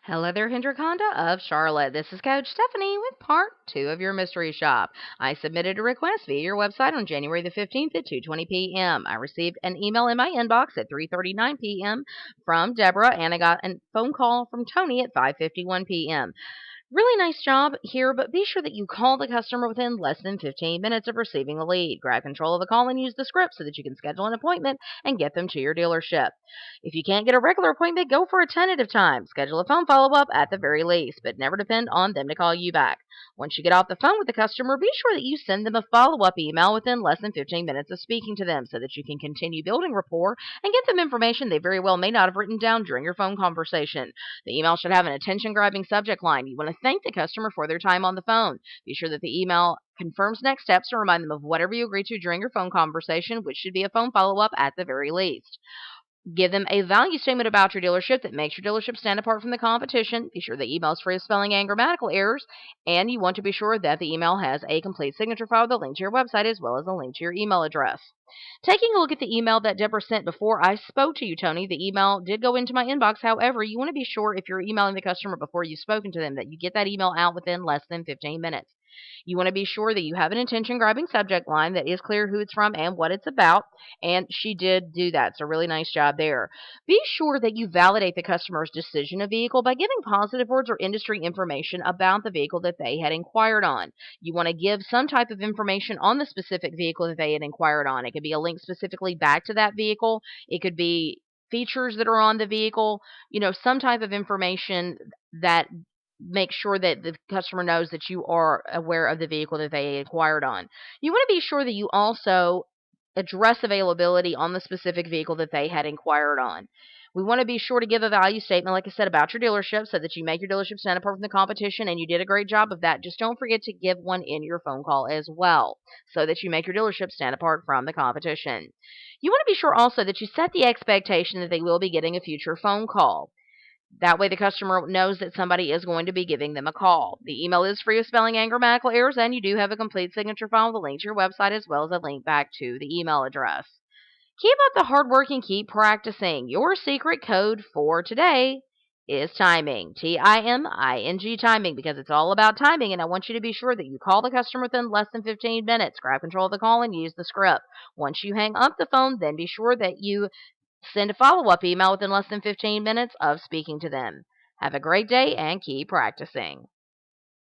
Hello there, Hendrik Honda of Charlotte. This is Coach Stephanie with part two of your mystery shop. I submitted a request via your website on January the 15th at 2:20 p.m. I received an email in my inbox at 3:39 p.m. from Deborah, and I got a phone call from Tony at 5:51 p.m. Really nice job here, but be sure that you call the customer within less than 15 minutes of receiving the lead. Grab control of the call and use the script so that you can schedule an appointment and get them to your dealership. If you can't get a regular appointment, go for a tentative time. Schedule a phone follow-up at the very least, but never depend on them to call you back. Once you get off the phone with the customer, be sure that you send them a follow-up email within less than 15 minutes of speaking to them so that you can continue building rapport and get them information they very well may not have written down during your phone conversation. The email should have an attention-grabbing subject line. You want to thank the customer for their time on the phone. Be sure that the email confirms next steps to remind them of whatever you agreed to during your phone conversation, which should be a phone follow-up at the very least. Give them a value statement about your dealership that makes your dealership stand apart from the competition. Be sure the email is free of spelling and grammatical errors, and you want to be sure that the email has a complete signature file, the link to your website, as well as a link to your email address. Taking a look at the email that Deborah sent before I spoke to you, Tony, the email did go into my inbox. However, you want to be sure if you're emailing the customer before you've spoken to them that you get that email out within less than 15 minutes. You want to be sure that you have an attention-grabbing subject line that is clear who it's from and what it's about, and she did do that, so really nice job there. Be sure that you validate the customer's decision of vehicle by giving positive words or industry information about the vehicle that they had inquired on. You want to give some type of information on the specific vehicle that they had inquired on. It could be a link specifically back to that vehicle. It could be features that are on the vehicle, some type of information that make sure that the customer knows that you are aware of the vehicle that they inquired on. You want to be sure that you also address availability on the specific vehicle that they had inquired on. We want to be sure to give a value statement, like I said, about your dealership so that you make your dealership stand apart from the competition, and you did a great job of that. Just don't forget to give one in your phone call as well so that you make your dealership stand apart from the competition. You want to be sure also that you set the expectation that they will be getting a future phone call. That way the customer knows that somebody is going to be giving them a call. The email is free of spelling and grammatical errors, and you do have a complete signature file with a link to your website as well as a link back to the email address. Keep up the hard work and keep practicing. Your secret code for today is timing. Timing, timing, because it's all about timing, and I want you to be sure that you call the customer within less than 15 minutes. Grab control of the call and use the script. Once you hang up the phone, then be sure that you send a follow-up email within less than 15 minutes of speaking to them. Have a great day and keep practicing.